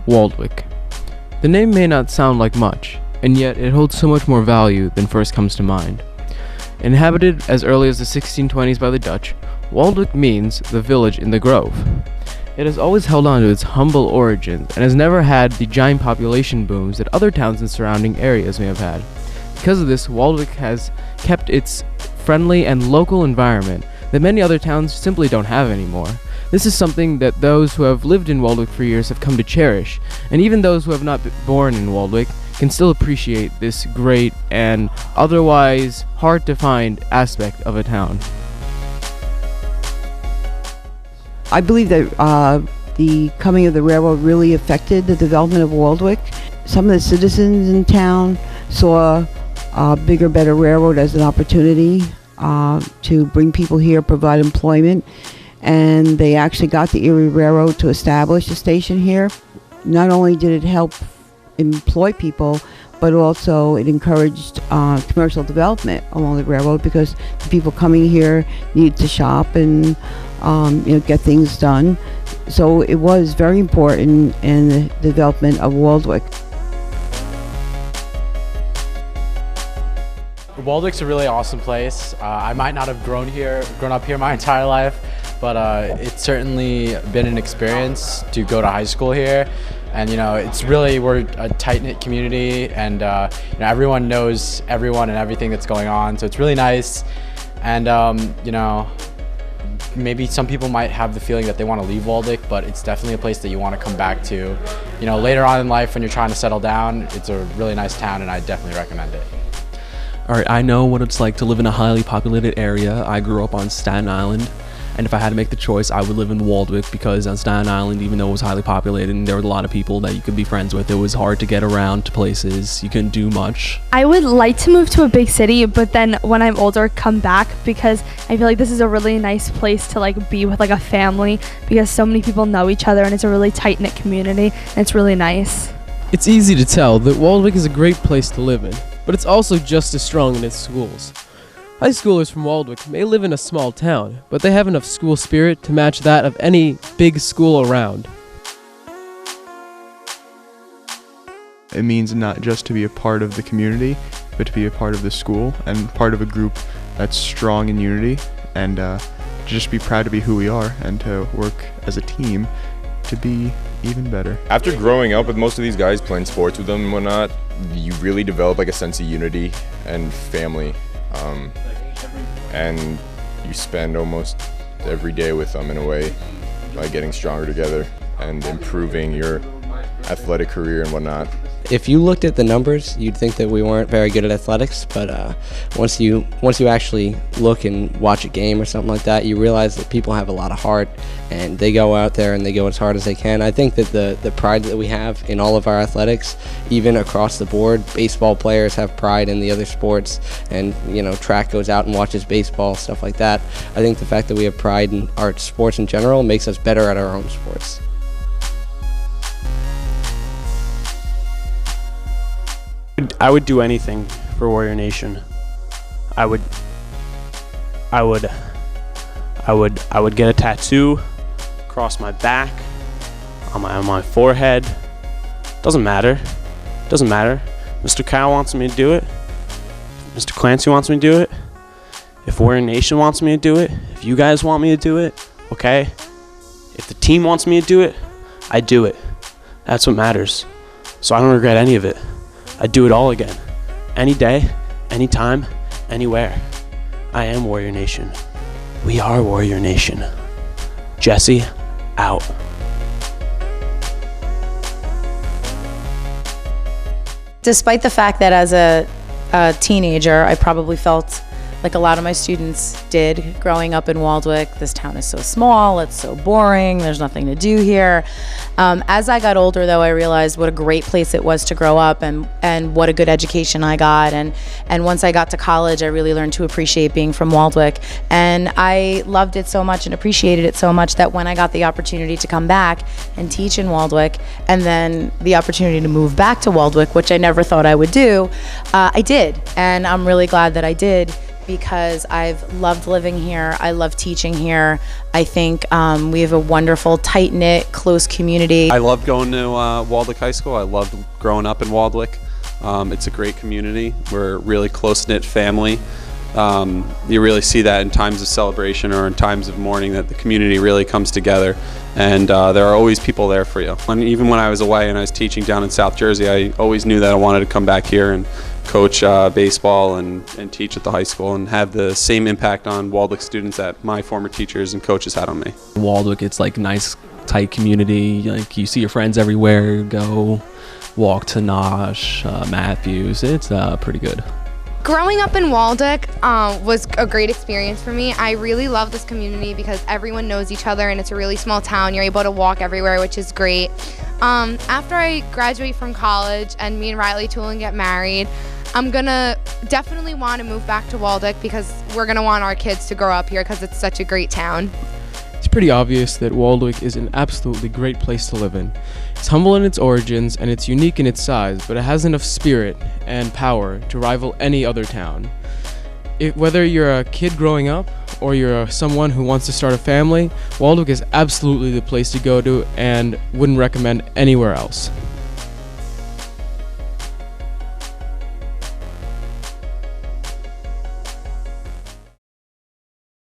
Waldwick. The name may not sound like much, and yet it holds so much more value than first comes to mind. Inhabited as early as the 1620s by the Dutch, Waldwick means the village in the grove. It has always held on to its humble origins and has never had the giant population booms that other towns in surrounding areas may have had. Because of this, Waldwick has kept its friendly and local environment that many other towns simply don't have anymore. This is something that those who have lived in Waldwick for years have come to cherish, and even those who have not been born in Waldwick can still appreciate this great and otherwise hard to find aspect of a town. I believe that the coming of the railroad really affected the development of Waldwick. Some of the citizens in town saw a bigger, better railroad as an opportunity to bring people here, provide employment, and they actually got the Erie Railroad to establish a station here. Not only did it help employ people, but also it encouraged commercial development along the railroad, because the people coming here needed to shop and get things done. So it was very important in the development of Waldwick. Waldwick's a really awesome place. I might not have grown up here my entire life, but it's certainly been an experience to go to high school here. And we're a tight-knit community, and everyone knows everyone and everything that's going on. So it's really nice. And maybe some people might have the feeling that they want to leave Waldwick, but it's definitely a place that you want to come back to. Later on in life when you're trying to settle down, it's a really nice town, and I definitely recommend it. All right, I know what it's like to live in a highly populated area. I grew up on Staten Island, and if I had to make the choice, I would live in Waldwick, because on Staten Island, even though it was highly populated and there were a lot of people that you could be friends with, it was hard to get around to places. You couldn't do much. I would like to move to a big city, but then when I'm older, come back, because I feel like this is a really nice place to be with a family, because so many people know each other and it's a really tight-knit community, and it's really nice. It's easy to tell that Waldwick is a great place to live in, but it's also just as strong in its schools. High schoolers from Waldwick may live in a small town, but they have enough school spirit to match that of any big school around. It means not just to be a part of the community, but to be a part of the school and part of a group that's strong in unity, and to just be proud to be who we are and to work as a team to be even better. After growing up with most of these guys, playing sports with them and whatnot, you really develop a sense of unity and family. And you spend almost every day with them in a way, by getting stronger together and improving your athletic career and whatnot. If you looked at the numbers, you'd think that we weren't very good at athletics, but once you actually look and watch a game or something like that, you realize that people have a lot of heart, and they go out there and they go as hard as they can. I think that the pride that we have in all of our athletics, even across the board, baseball players have pride in the other sports, and track goes out and watches baseball, stuff like that. I think the fact that we have pride in our sports in general makes us better at our own sports. I would do anything for Warrior Nation. I would get a tattoo across my back, on my forehead. Doesn't matter. Mr. Kyle wants me to do it. Mr. Clancy wants me to do it. If Warrior Nation wants me to do it, if you guys want me to do it, okay? If the team wants me to do it, I do it. That's what matters. So I don't regret any of it. I'd do it all again. Any day, anytime, anywhere. I am Warrior Nation. We are Warrior Nation. Jesse, out. Despite the fact that as a teenager, I probably felt like a lot of my students did growing up in Waldwick. This town is so small, it's so boring, there's nothing to do here. As I got older, though, I realized what a great place it was to grow up, and what a good education I got. And once I got to college, I really learned to appreciate being from Waldwick. And I loved it so much and appreciated it so much that when I got the opportunity to come back and teach in Waldwick, and then the opportunity to move back to Waldwick, which I never thought I would do, I did. And I'm really glad that I did, because I've loved living here. I love teaching here. I think we have a wonderful, tight-knit, close community. I love going to Waldwick High School. I loved growing up in Waldwick. It's a great community. We're a really close-knit family. You really see that in times of celebration or in times of mourning, that the community really comes together, and there are always people there for you. And even when I was away and I was teaching down in South Jersey, I always knew that I wanted to come back here and coach baseball and teach at the high school and have the same impact on Waldwick students that my former teachers and coaches had on me. Waldwick, it's like nice, tight community. Like you see your friends everywhere. Go walk to Nosh, Matthews. It's pretty good. Growing up in Waldwick was a great experience for me. I really love this community because everyone knows each other and it's a really small town. You're able to walk everywhere, which is great. After I graduate from college and me and Riley Toolin get married, I'm gonna definitely want to move back to Waldwick because we're gonna want our kids to grow up here because it's such a great town. It's pretty obvious that Waldwick is an absolutely great place to live in. It's humble in its origins and it's unique in its size, but it has enough spirit and power to rival any other town. Whether you're a kid growing up or you're someone who wants to start a family, Waldwick is absolutely the place to go to and wouldn't recommend anywhere else.